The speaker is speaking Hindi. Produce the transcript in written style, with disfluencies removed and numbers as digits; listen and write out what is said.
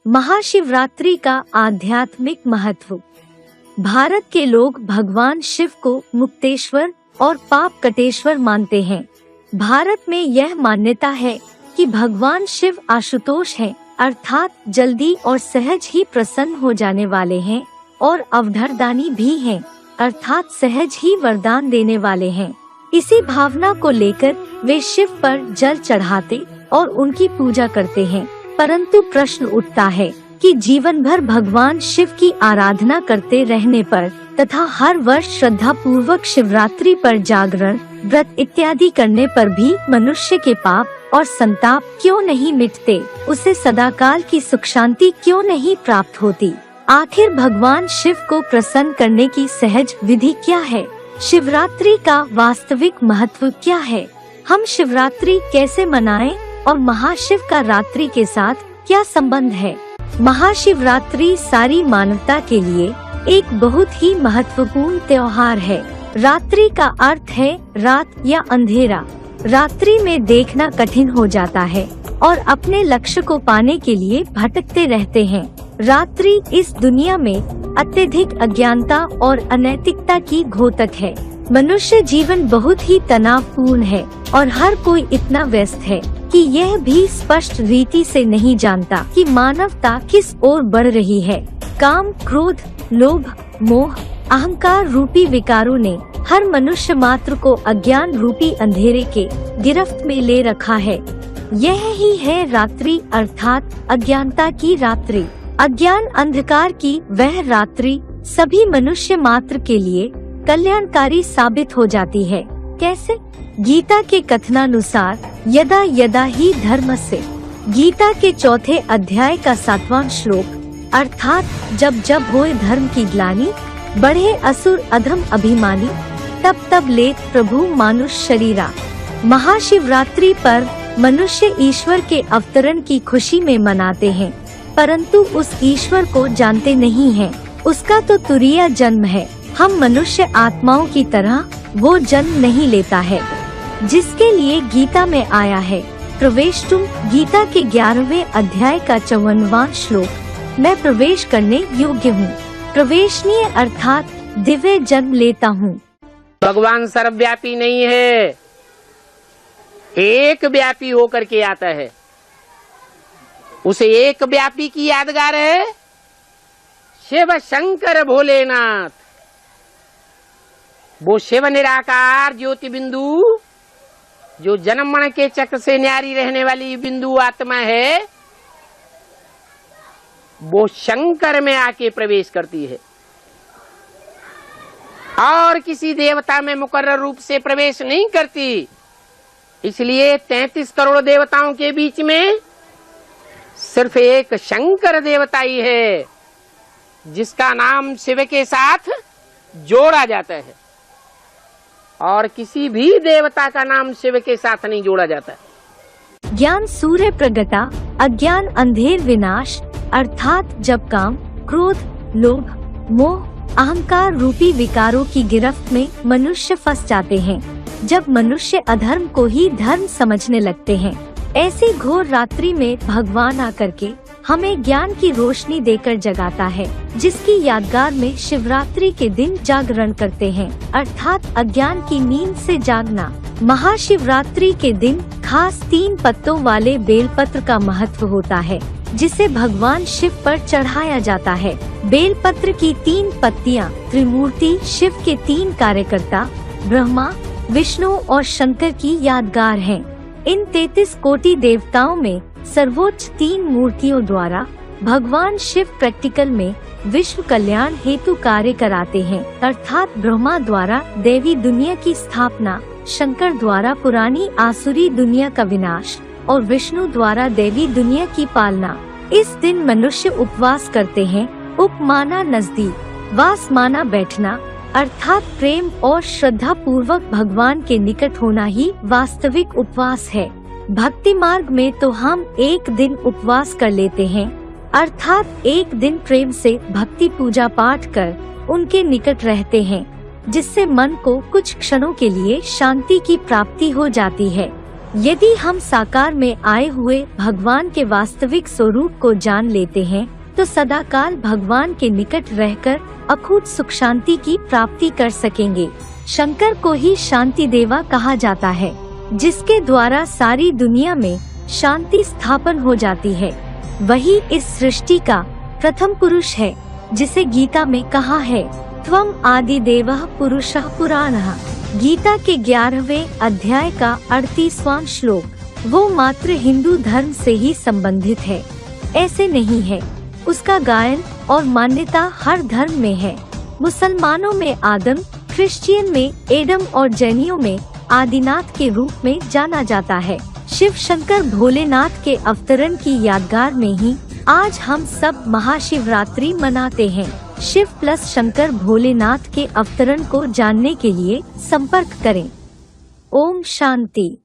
महाशिवरात्रि का आध्यात्मिक महत्व। भारत के लोग भगवान शिव को मुक्तेश्वर और पाप कटेश्वर मानते हैं। भारत में यह मान्यता है कि भगवान शिव आशुतोष हैं, अर्थात जल्दी और सहज ही प्रसन्न हो जाने वाले हैं, और अवधरदानी भी हैं, अर्थात सहज ही वरदान देने वाले हैं। इसी भावना को लेकर वे शिव पर जल चढ़ाते और उनकी पूजा करते हैं। परंतु प्रश्न उठता है कि जीवन भर भगवान शिव की आराधना करते रहने पर तथा हर वर्ष श्रद्धा पूर्वक शिवरात्रि पर जागरण, व्रत इत्यादि करने पर भी मनुष्य के पाप और संताप क्यों नहीं मिटते? उसे सदाकाल की सुख शांति क्यों नहीं प्राप्त होती? आखिर भगवान शिव को प्रसन्न करने की सहज विधि क्या है? शिवरात्रि का वास्तविक महत्व क्या है? हम शिवरात्रि कैसे मनाएं और महाशिव का रात्रि के साथ क्या संबंध है? महाशिवरात्रि सारी मानवता के लिए एक बहुत ही महत्वपूर्ण त्योहार है। रात्रि का अर्थ है रात या अंधेरा। रात्रि में देखना कठिन हो जाता है और अपने लक्ष्य को पाने के लिए भटकते रहते हैं। रात्रि इस दुनिया में अत्यधिक अज्ञानता और अनैतिकता की घोतक है। मनुष्य जीवन बहुत ही तनावपूर्ण है और हर कोई इतना व्यस्त है कि यह भी स्पष्ट रीति से नहीं जानता कि मानवता किस ओर बढ़ रही है। काम, क्रोध, लोभ, मोह, अहंकार रूपी विकारों ने हर मनुष्य मात्र को अज्ञान रूपी अंधेरे के गिरफ्त में ले रखा है। यह ही है रात्रि, अर्थात अज्ञानता की रात्रि। अज्ञान अंधकार की वह रात्रि सभी मनुष्य मात्र के लिए कल्याणकारी साबित हो जाती है। कैसे? गीता के कथनानुसार यदा यदा ही धर्मस्य, गीता के चौथे अध्याय का 7वां श्लोक, अर्थात जब जब होए धर्म की ग्लानि, बढ़े असुर अधम अभिमानी, तब तब लेत प्रभु मानुष शरीरा। महाशिवरात्रि पर मनुष्य ईश्वर के अवतरण की खुशी में मनाते हैं, परंतु उस ईश्वर को जानते नहीं हैं। उसका तो तुरीय जन्म है। हम मनुष्य आत्माओं की तरह वो जन्म नहीं लेता है जिसके लिए गीता में आया है। प्रवेष्टुम, गीता के 11वें अध्याय का 54वां श्लोक, मैं प्रवेश करने योग्य हूँ। प्रवेशनीय अर्थात दिव्य जन्म लेता हूँ। भगवान सर्वव्यापी नहीं है, एक व्यापी होकर के आता है। उसे एक व्यापी की यादगार है शिव शंकर भोलेनाथ। वो शिव निराकार ज्योति बिंदु, जो जन्म मरण के चक्र से न्यारी रहने वाली बिंदु आत्मा है, वो शंकर में आके प्रवेश करती है और किसी देवता में मुकर्रर रूप से प्रवेश नहीं करती। इसलिए 33 करोड़ देवताओं के बीच में सिर्फ एक शंकर देवता ही है जिसका नाम शिव के साथ जोड़ा जाता है, और किसी भी देवता का नाम शिव के साथ नहीं जोड़ा जाता। ज्ञान सूर्य प्रगटा, अज्ञान अंधेर विनाश, अर्थात जब काम, क्रोध, लोभ, मोह, अहंकार रूपी विकारों की गिरफ्त में मनुष्य फंस जाते हैं, जब मनुष्य अधर्म को ही धर्म समझने लगते हैं, ऐसी घोर रात्रि में भगवान आकर के हमें ज्ञान की रोशनी देकर जगाता है, जिसकी यादगार में शिवरात्रि के दिन जागरण करते हैं, अर्थात अज्ञान की नींद से जागना। महाशिवरात्रि के दिन खास 3 पत्तों वाले बेलपत्र का महत्व होता है, जिसे भगवान शिव पर चढ़ाया जाता है। बेलपत्र की 3 पत्तियां त्रिमूर्ति शिव के 3 कार्यकर्ता ब्रह्मा, विष्णु और शंकर की यादगार हैं। इन 33 कोटि देवताओं में सर्वोच्च 3 मूर्तियों द्वारा भगवान शिव प्रैक्टिकल में विश्व कल्याण हेतु कार्य कराते हैं, अर्थात ब्रह्मा द्वारा दैवी दुनिया की स्थापना, शंकर द्वारा पुरानी आसुरी दुनिया का विनाश और विष्णु द्वारा दैवी दुनिया की पालना। इस दिन मनुष्य उपवास करते हैं। उप माना नजदीक, वास माना बैठना, अर्थात प्रेम और श्रद्धा पूर्वक भगवान के निकट होना ही वास्तविक उपवास है। भक्ति मार्ग में तो हम एक दिन उपवास कर लेते हैं, अर्थात एक दिन प्रेम से भक्ति पूजा पाठ कर उनके निकट रहते हैं, जिससे मन को कुछ क्षणों के लिए शांति की प्राप्ति हो जाती है। यदि हम साकार में आए हुए भगवान के वास्तविक स्वरूप को जान लेते हैं तो सदाकाल भगवान के निकट रहकर अखूट सुख शांति की प्राप्ति कर सकेंगे। शंकर को ही शांति देवा कहा जाता है, जिसके द्वारा सारी दुनिया में शांति स्थापन हो जाती है। वही इस सृष्टि का प्रथम पुरुष है, जिसे गीता में कहा है, त्वम आदि देवः पुरुषः पुराणः। गीता के 11वें अध्याय का 38वां श्लोक। वो मात्र हिंदू धर्म से ही संबंधित है, ऐसे नहीं है। उसका गायन और मान्यता हर धर्म में है। मुसलमानों में आदम, क्रिश्चियन में एडम और जैनियों में आदिनाथ के रूप में जाना जाता है। शिव शंकर भोलेनाथ के अवतरण की यादगार में ही आज हम सब महाशिवरात्रि मनाते हैं। शिव प्लस शंकर भोलेनाथ के अवतरण को जानने के लिए संपर्क करें। ओम शांति।